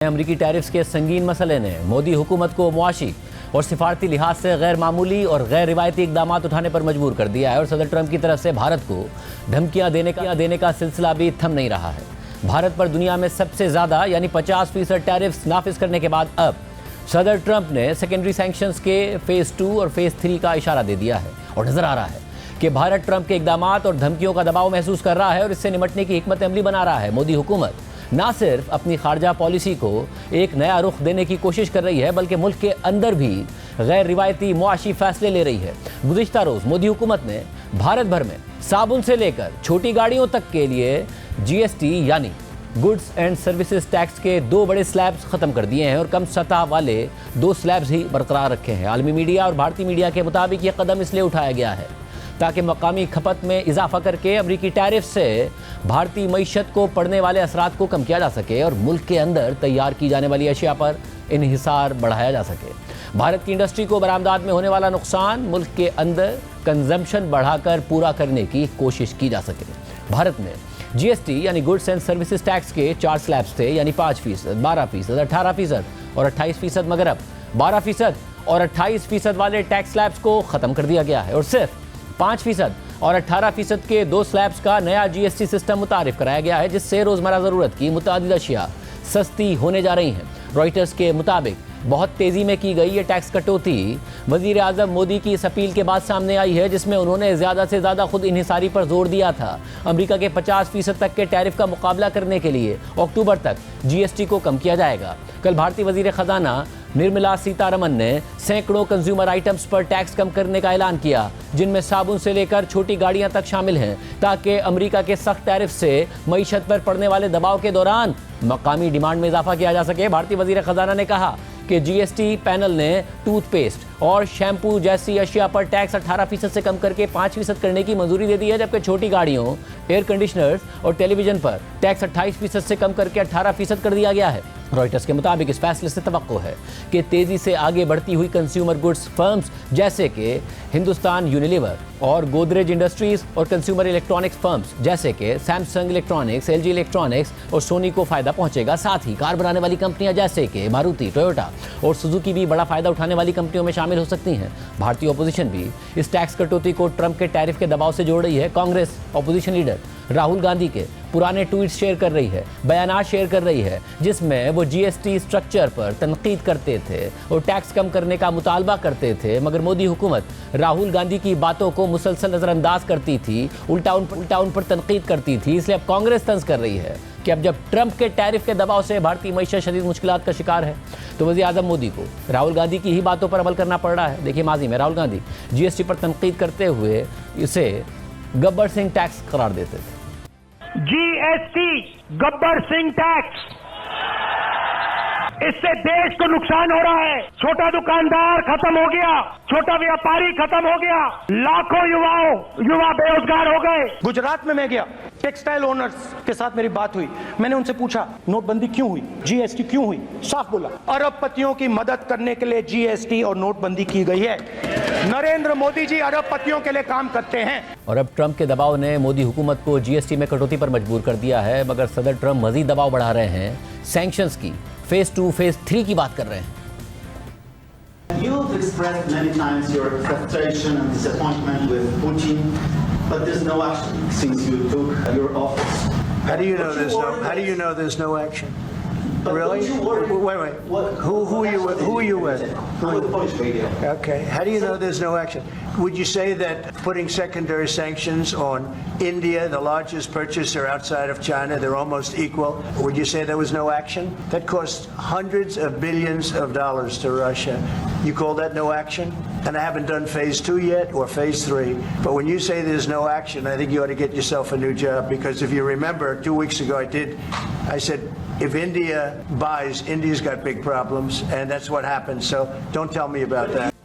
अमरीकी टैरिफ्स के संगीन मसले ने मोदी हुकूमत को मुआशी और सिफारती लिहाज से गैर मामूली और गैर रिवायती इकदाम उठाने पर मजबूर कर दिया है और सदर ट्रंप की तरफ से भारत को धमकियां देने का सिलसिला भी थम नहीं रहा है। भारत पर दुनिया में सबसे ज़्यादा यानी 50% टैरिफ्स नाफिज करने के बाद अब सदर ट्रंप ने सेकेंडरी सैंक्शंस के फेज़ 2 और फेज़ 3 का इशारा दे दिया है और नज़र आ रहा है कि भारत ट्रंप के इकदाम और धमकियों का दबाव महसूस कर रहा है और इससे निपटने की हिकमत अमली बना रहा है। मोदी हुकूमत ना सिर्फ अपनी खारजा पॉलिसी को एक नया रुख देने की कोशिश कर रही है बल्कि मुल्क के अंदर भी गैर रिवायती मुआशी फैसले ले रही है। गुज़िश्ता रोज़ मोदी हुकूमत ने भारत भर में साबुन से लेकर छोटी गाड़ियों तक के लिए GST यानी गुड्स एंड सर्विसेज टैक्स के 2 बड़े स्लैब्स ख़त्म कर दिए हैं और कम सतह वाले 2 स्लैब्स ही बरकरार रखे हैं। आलमी मीडिया और भारतीय मीडिया के मुताबिक ये कदम इसलिए उठाया गया है ताकि मकामी खपत में इजाफा करके अमरीकी टैरिफ से भारतीय मईशत को पड़ने वाले असरात को कम किया जा सके और मुल्क के अंदर तैयार की जाने वाली अशिया पर इन्हिसार बढ़ाया जा सके। भारत की इंडस्ट्री को बरामदात में होने वाला नुकसान मुल्क के अंदर कंजम्पशन बढ़ाकर पूरा करने की कोशिश की जा सके। भारत में GST यानी गुड्स एंड सर्विसेज टैक्स के 4 स्लैब्स थे यानी 5%, 12%, 18% और 28%, मगर अब 12% और 28% वाले टैक्स स्लैब्स को ख़त्म कर दिया गया है और सिर्फ 5% और 18% के 2 स्लैब्स का नया GST सिस्टम मुतारिफ कराया गया है जिससे रोज़मर्रा ज़रूरत की मुतादिद अशिया सस्ती होने जा रही हैं। रॉयटर्स के मुताबिक बहुत तेज़ी में की गई ये टैक्स कटौती वज़ीर आज़म मोदी की इस अपील के बाद सामने आई है जिसमें उन्होंने ज़्यादा से ज़्यादा खुद इन्हिसारी पर जोर दिया था। अमेरिका के 50% तक के टैरिफ का मुकाबला करने के लिए अक्टूबर तक GST को कम किया जाएगा। कल भारतीय वज़ीर ख़जाना निर्मला सीतारमन ने सैकड़ों कंज्यूमर आइटम्स पर टैक्स कम करने का ऐलान किया जिनमें साबुन से लेकर छोटी गाड़ियां तक शामिल हैं ताकि अमेरिका के सख्त टैरिफ से मईशत पर पड़ने वाले दबाव के दौरान मकामी डिमांड में इजाफा किया जा सके। भारतीय वज़ीर ख़जाना ने कहा कि GST पैनल ने टूथपेस्ट और शैम्पू जैसी अशिया पर टैक्स 18% से कम करके 5% करने की मंजूरी दे दी है, जबकि छोटी गाड़ियों, एयर कंडीशनर्स और टेलीविज़न पर टैक्स 28% से कम करके 18% कर दिया गया है। रॉयटर्स के मुताबिक इस फैसले से तवक्को है कि तेज़ी से आगे बढ़ती हुई कंज्यूमर गुड्स फर्म्स जैसे कि हिंदुस्तान यूनिलीवर और गोदरेज इंडस्ट्रीज़ और कंज्यूमर इलेक्ट्रॉनिक्स फर्म्स जैसे कि सैमसंग इलेक्ट्रॉनिक्स, LG इलेक्ट्रॉनिक्स और सोनी को फ़ायदा पहुंचेगा। साथ ही कार बनाने वाली कंपनियां जैसे कि मारुति, टोयोटा और सुजुकी भी बड़ा फ़ायदा उठाने वाली कंपनियों में शामिल हो सकती हैं। भारतीय अपोजिशन भी इस टैक्स कटौती को ट्रंप के टैरिफ के दबाव से जोड़ रही है। कांग्रेस अपोजिशन लीडर राहुल गांधी के पुराने ट्वीट शेयर कर रही है, बयानात शेयर कर रही है जिसमें वो GST स्ट्रक्चर पर तनकीद करते थे और टैक्स कम करने का मुतालबा करते थे, मगर मोदी हुकूमत राहुल गांधी की बातों को मुसलसल नज़रअंदाज करती थी, उल्टा उन पर तनकीद करती थी। इसलिए अब कांग्रेस तंज कर रही है कि अब जब ट्रंप के टैरिफ के दबाव से भारतीय मईशत शदीद मुश्किलात का शिकार है तो वज़ीर आज़म मोदी को राहुल गांधी की ही बातों पर अमल करना पड़ रहा है। देखिए, माजी में राहुल गांधी GST पर तनकीद करते हुए इसे गब्बर सिंह टैक्स करार देते थे। GST गब्बर सिंह टैक्स, इससे देश को नुकसान हो रहा है। छोटा दुकानदार खत्म हो गया, छोटा व्यापारी खत्म हो गया, लाखों युवा बेरोजगार हो गए। गुजरात में मैं गया, टेक्सटाइल ओनर्स के साथ मेरी बात हुई। मैंने उनसे पूछा नोटबंदी क्यों हुई, GST क्यों हुई, साफ बोला अरबपतियों की मदद करने के लिए GST और नोटबंदी की गई है। नरेंद्र मोदी जी अरबपतियों के लिए काम करते हैं। और अब ट्रंप के दबाव ने मोदी हुकूमत को GST में कटौती पर मजबूर कर दिया है, मगर सदर ट्रंप मजीद दबाव बढ़ा रहे हैं। सैंक्शंस की फेज़ 2, फेज़ 3 की बात कर रहे हैं। You've expressed many times your frustration and disappointment with Putin, but there's no action since you took your office. How do you know there's no action? But Really? don't you worry? Wait. What- Who are you with? Who are you with? I'm with Polish radio. Okay. How do you know there's no action? Would you say that putting secondary sanctions on India, the largest purchaser outside of China, they're almost equal? Would you say there was no action? That cost hundreds of billions of dollars to Russia. You call that no action? And I haven't done phase 2 yet or phase 3. But when you say there's no action, I think you ought to get yourself a new job, because if you remember 2 weeks ago I said, if India buys, India's got big problems, and that's what happened. So don't tell me about that.